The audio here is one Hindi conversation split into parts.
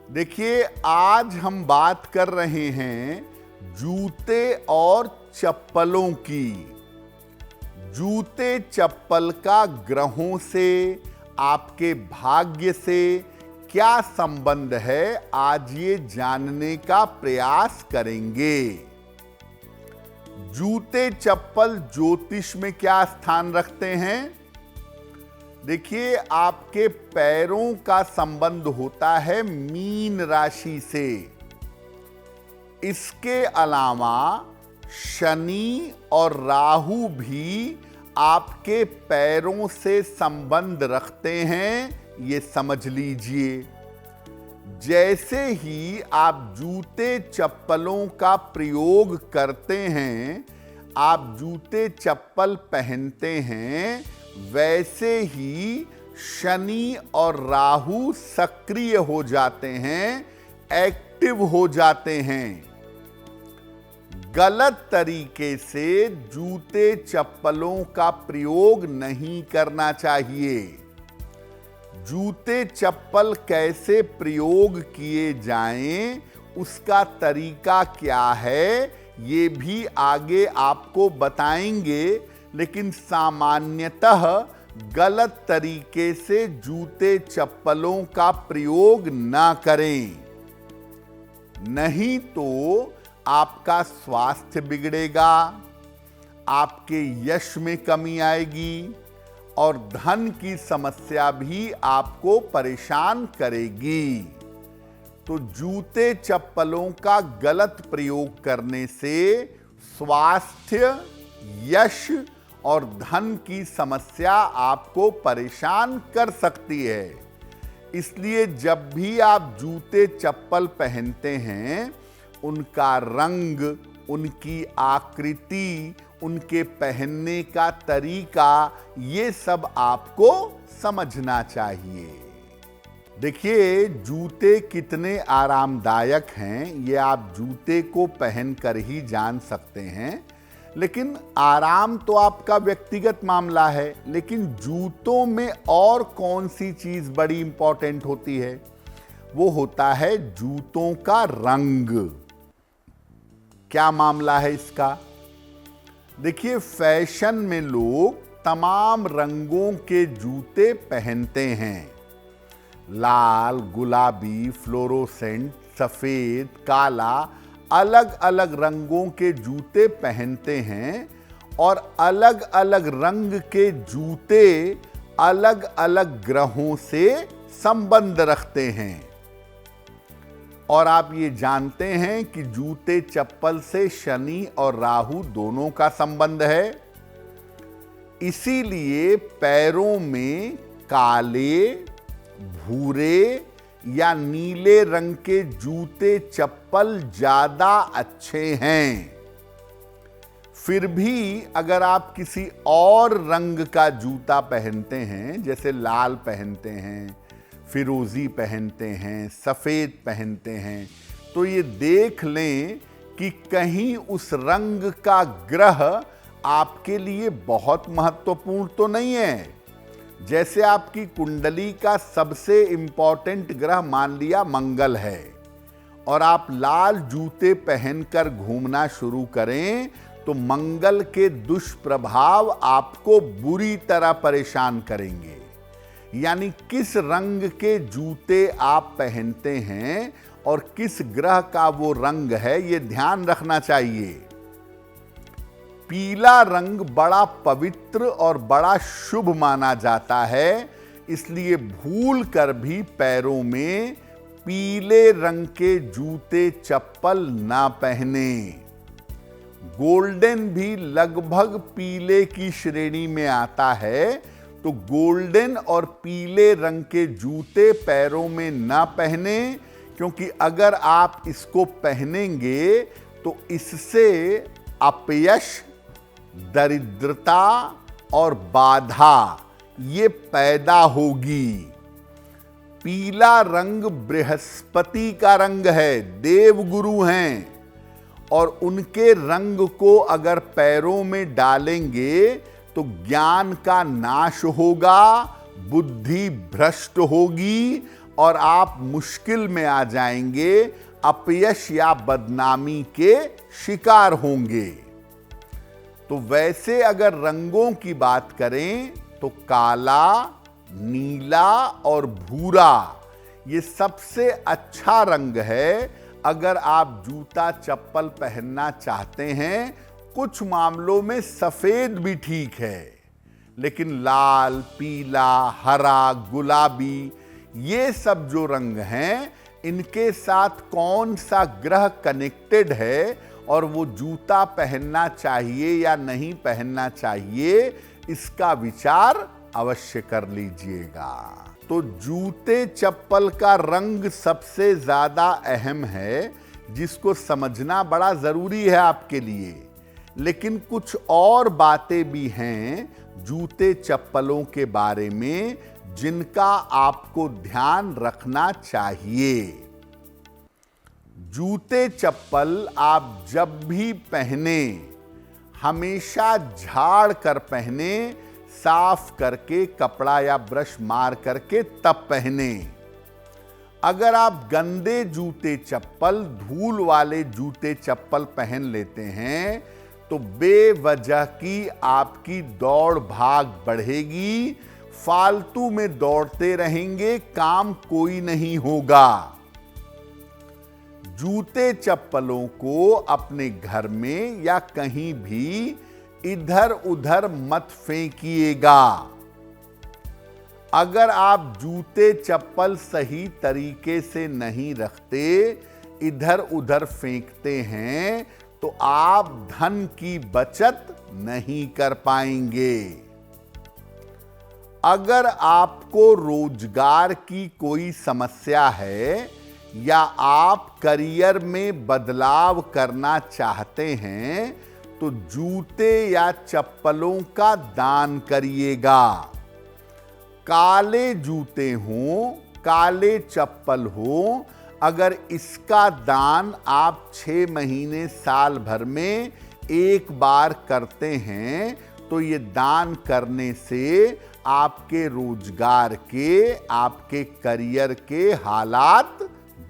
देखिए, आज हम बात कर रहे हैं जूते और चप्पलों की। जूते चप्पल का ग्रहों से, आपके भाग्य से क्या संबंध है, आज ये जानने का प्रयास करेंगे। जूते चप्पल ज्योतिष में क्या स्थान रखते हैं? देखिए, आपके पैरों का संबंध होता है मीन राशि से। इसके अलावा शनि और राहु भी आपके पैरों से संबंध रखते हैं, ये समझ लीजिए। जैसे ही आप जूते चप्पलों का प्रयोग करते हैं, आप जूते चप्पल पहनते हैं, वैसे ही शनि और राहु सक्रिय हो जाते हैं, एक्टिव हो जाते हैं। गलत तरीके से जूते चप्पलों का प्रयोग नहीं करना चाहिए। जूते चप्पल कैसे प्रयोग किए जाएं, उसका तरीका क्या है, ये भी आगे आपको बताएंगे। लेकिन सामान्यतः गलत तरीके से जूते चप्पलों का प्रयोग ना करें, नहीं तो आपका स्वास्थ्य बिगड़ेगा, आपके यश में कमी आएगी और धन की समस्या भी आपको परेशान करेगी। तो जूते चप्पलों का गलत प्रयोग करने से स्वास्थ्य, यश और धन की समस्या आपको परेशान कर सकती है। इसलिए जब भी आप जूते चप्पल पहनते हैं, उनका रंग, उनकी आकृति, उनके पहनने का तरीका, ये सब आपको समझना चाहिए। देखिए, जूते कितने आरामदायक हैं, ये आप जूते को पहनकर ही जान सकते हैं। लेकिन आराम तो आपका व्यक्तिगत मामला है, लेकिन जूतों में और कौन सी चीज बड़ी इंपॉर्टेंट होती है? वो होता है जूतों का रंग। क्या मामला है इसका? देखिए, फैशन में लोग तमाम रंगों के जूते पहनते हैं। लाल, गुलाबी, फ्लोरोसेंट, सफेद, काला, अलग अलग रंगों के जूते पहनते हैं और अलग अलग रंग के जूते अलग अलग ग्रहों से संबंध रखते हैं। और आप ये जानते हैं कि जूते चप्पल से शनि और राहु दोनों का संबंध है। इसीलिए पैरों में काले, भूरे या नीले रंग के जूते चप्पल ज्यादा अच्छे हैं। फिर भी अगर आप किसी और रंग का जूता पहनते हैं, जैसे लाल पहनते हैं, फिरोजी पहनते हैं, सफेद पहनते हैं, तो ये देख लें कि कहीं उस रंग का ग्रह आपके लिए बहुत महत्वपूर्ण तो नहीं है। जैसे आपकी कुंडली का सबसे इंपॉर्टेंट ग्रह मान लिया मंगल है, और आप लाल जूते पहनकर घूमना शुरू करें, तो मंगल के दुष्प्रभाव आपको बुरी तरह परेशान करेंगे। यानी किस रंग के जूते आप पहनते हैं और किस ग्रह का वो रंग है, ये ध्यान रखना चाहिए। पीला रंग बड़ा पवित्र और बड़ा शुभ माना जाता है, इसलिए भूल कर भी पैरों में पीले रंग के जूते चप्पल ना पहने। गोल्डन भी लगभग पीले की श्रेणी में आता है, तो गोल्डन और पीले रंग के जूते पैरों में ना पहने, क्योंकि अगर आप इसको पहनेंगे तो इससे अपयश, दरिद्रता और बाधा ये पैदा होगी। पीला रंग बृहस्पति का रंग है, देवगुरु हैं, और उनके रंग को अगर पैरों में डालेंगे तो ज्ञान का नाश होगा, बुद्धि भ्रष्ट होगी और आप मुश्किल में आ जाएंगे, अपयश या बदनामी के शिकार होंगे। तो वैसे अगर रंगों की बात करें तो काला, नीला और भूरा ये सबसे अच्छा रंग है अगर आप जूता चप्पल पहनना चाहते हैं। कुछ मामलों में सफेद भी ठीक है, लेकिन लाल, पीला, हरा, गुलाबी ये सब जो रंग हैं, इनके साथ कौन सा ग्रह कनेक्टेड है और वो जूता पहनना चाहिए या नहीं पहनना चाहिए, इसका विचार अवश्य कर लीजिएगा। तो जूते चप्पल का रंग सबसे ज्यादा अहम है, जिसको समझना बड़ा जरूरी है आपके लिए। लेकिन कुछ और बातें भी हैं जूते चप्पलों के बारे में जिनका आपको ध्यान रखना चाहिए। जूते चप्पल आप जब भी पहने, हमेशा झाड़ कर पहने, साफ करके कपड़ा या ब्रश मार करके तब पहने। अगर आप गंदे जूते चप्पल, धूल वाले जूते चप्पल पहन लेते हैं तो बेवजह की आपकी दौड़ भाग बढ़ेगी, फालतू में दौड़ते रहेंगे, काम कोई नहीं होगा। जूते चप्पलों को अपने घर में या कहीं भी इधर उधर मत फेंकिएगा। अगर आप जूते चप्पल सही तरीके से नहीं रखते, इधर उधर फेंकते हैं, तो आप धन की बचत नहीं कर पाएंगे। अगर आपको रोजगार की कोई समस्या है या आप करियर में बदलाव करना चाहते हैं, तो जूते या चप्पलों का दान करिएगा। काले जूते हों, काले चप्पल हो, अगर इसका दान आप 6 महीने साल भर में एक बार करते हैं, तो ये दान करने से आपके रोजगार के, आपके करियर के हालात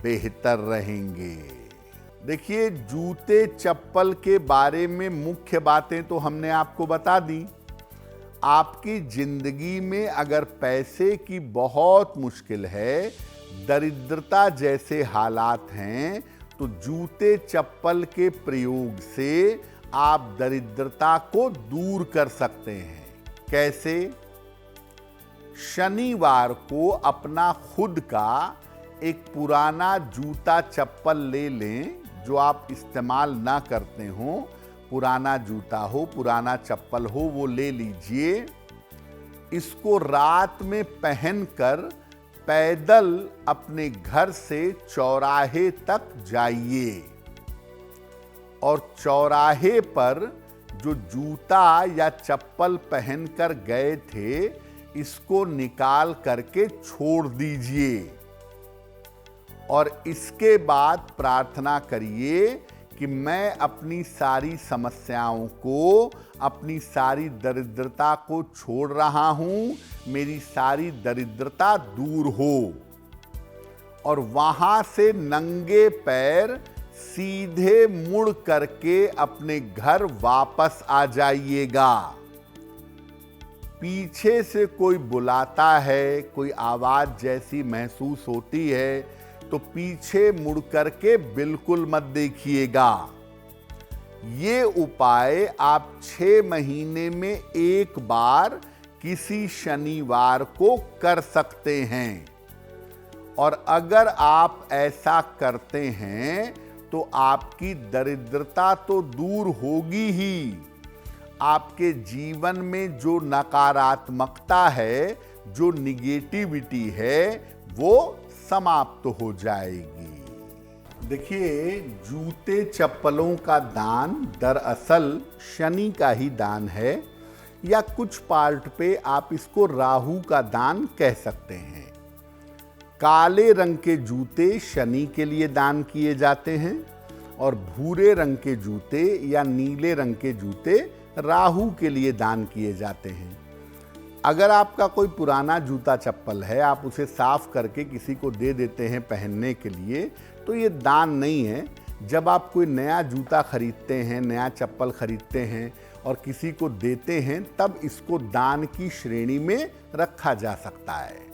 बेहतर रहेंगे। देखिए, जूते चप्पल के बारे में मुख्य बातें तो हमने आपको बता दी। आपकी जिंदगी में अगर पैसे की बहुत मुश्किल है, दरिद्रता जैसे हालात हैं, तो जूते चप्पल के प्रयोग से आप दरिद्रता को दूर कर सकते हैं। कैसे? शनिवार को अपना खुद का एक पुराना जूता चप्पल ले लें जो आप इस्तेमाल ना करते हो, पुराना जूता हो, पुराना चप्पल हो, वो ले लीजिए। इसको रात में पहनकर पैदल अपने घर से चौराहे तक जाइए और चौराहे पर जो जूता या चप्पल पहनकर गए थे, इसको निकाल करके छोड़ दीजिए और इसके बाद प्रार्थना करिए कि मैं अपनी सारी समस्याओं को, अपनी सारी दरिद्रता को छोड़ रहा हूं, मेरी सारी दरिद्रता दूर हो। और वहां से नंगे पैर सीधे मुड़ करके अपने घर वापस आ जाइएगा। पीछे से कोई बुलाता है, कोई आवाज जैसी महसूस होती है, तो पीछे मुड़ करके बिल्कुल मत देखिएगा। ये उपाय आप 6 महीने में एक बार किसी शनिवार को कर सकते हैं। और अगर आप ऐसा करते हैं तो आपकी दरिद्रता तो दूर होगी ही, आपके जीवन में जो नकारात्मकता है, जो निगेटिविटी है, वो समाप्त हो जाएगी। देखिए, जूते चप्पलों का दान दरअसल शनि का ही दान है, या कुछ पार्ट पे आप इसको राहु का दान कह सकते हैं। काले रंग के जूते शनि के लिए दान किए जाते हैं और भूरे रंग के जूते या नीले रंग के जूते राहु के लिए दान किए जाते हैं। अगर आपका कोई पुराना जूता चप्पल है, आप उसे साफ करके किसी को दे देते हैं पहनने के लिए, तो ये दान नहीं है। जब आप कोई नया जूता खरीदते हैं, नया चप्पल खरीदते हैं और किसी को देते हैं, तब इसको दान की श्रेणी में रखा जा सकता है।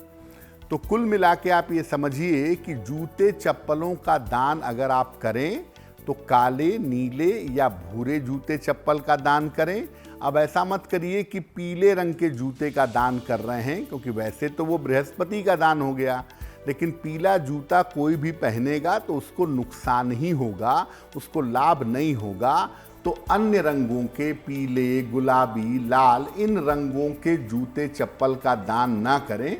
तो कुल मिला के आप ये समझिए कि जूते चप्पलों का दान अगर आप करें तो काले, नीले या भूरे जूते चप्पल का दान करें। अब ऐसा मत करिए कि पीले रंग के जूते का दान कर रहे हैं, क्योंकि वैसे तो वो बृहस्पति का दान हो गया, लेकिन पीला जूता कोई भी पहनेगा तो उसको नुकसान ही होगा, उसको लाभ नहीं होगा। तो अन्य रंगों के, पीले, गुलाबी, लाल, इन रंगों के जूते चप्पल का दान ना करें।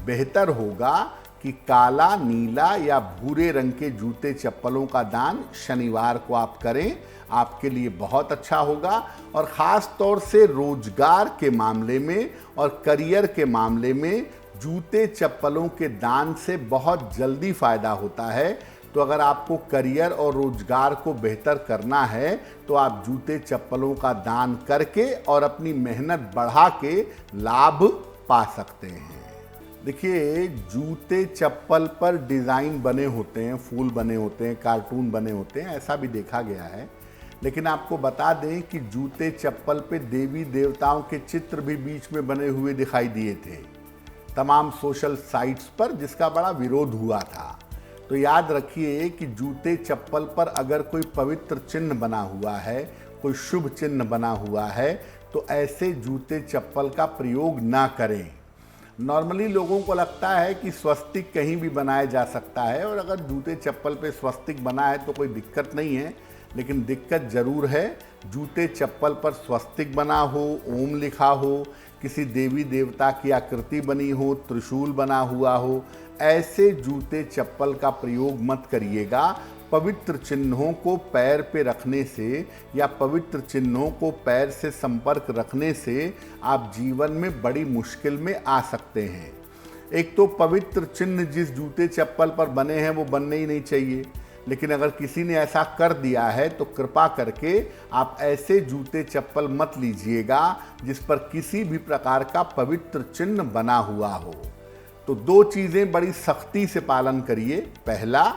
बेहतर होगा कि काला, नीला या भूरे रंग के जूते चप्पलों का दान शनिवार को आप करें, आपके लिए बहुत अच्छा होगा। और ख़ास तौर से रोजगार के मामले में और करियर के मामले में जूते चप्पलों के दान से बहुत जल्दी फ़ायदा होता है। तो अगर आपको करियर और रोजगार को बेहतर करना है तो आप जूते चप्पलों का दान करके और अपनी मेहनत बढ़ा के लाभ पा सकते हैं। देखिए, जूते चप्पल पर डिज़ाइन बने होते हैं, फूल बने होते हैं, कार्टून बने होते हैं, ऐसा भी देखा गया है। लेकिन आपको बता दें कि जूते चप्पल पे देवी देवताओं के चित्र भी बीच में बने हुए दिखाई दिए थे तमाम सोशल साइट्स पर, जिसका बड़ा विरोध हुआ था। तो याद रखिए कि जूते चप्पल पर अगर कोई पवित्र चिन्ह बना हुआ है, कोई शुभ चिन्ह बना हुआ है, तो ऐसे जूते चप्पल का प्रयोग ना करें। नॉर्मली लोगों को लगता है कि स्वस्तिक कहीं भी बनाया जा सकता है, और अगर जूते चप्पल पे स्वस्तिक बना है तो कोई दिक्कत नहीं है, लेकिन दिक्कत ज़रूर है जूते चप्पल पर स्वस्तिक बना हो, ओम लिखा हो, किसी देवी देवता की आकृति बनी हो, त्रिशूल बना हुआ हो, ऐसे जूते चप्पल का प्रयोग मत करिएगा। पवित्र चिन्हों को पैर पे रखने से या पवित्र चिन्हों को पैर से संपर्क रखने से आप जीवन में बड़ी मुश्किल में आ सकते हैं। एक तो पवित्र चिन्ह जिस जूते चप्पल पर बने हैं वो बनने ही नहीं चाहिए, लेकिन अगर किसी ने ऐसा कर दिया है तो कृपा करके आप ऐसे जूते चप्पल मत लीजिएगा जिस पर किसी भी प्रकार का पवित्र चिन्ह बना हुआ हो। तो दो चीज़ें बड़ी सख्ती से पालन करिए। पहला,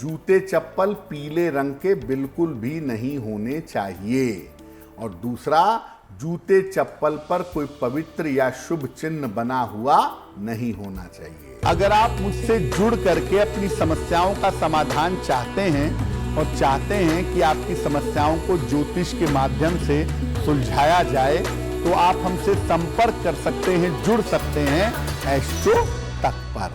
जूते चप्पल पीले रंग के बिल्कुल भी नहीं होने चाहिए, और दूसरा, जूते चप्पल पर कोई पवित्र या शुभ चिन्ह बना हुआ नहीं होना चाहिए। अगर आप मुझसे जुड़ करके अपनी समस्याओं का समाधान चाहते हैं और चाहते हैं कि आपकी समस्याओं को ज्योतिष के माध्यम से सुलझाया जाए, तो आप हमसे संपर्क कर सकते हैं, जुड़ सकते हैं एस्ट्रो तक पर।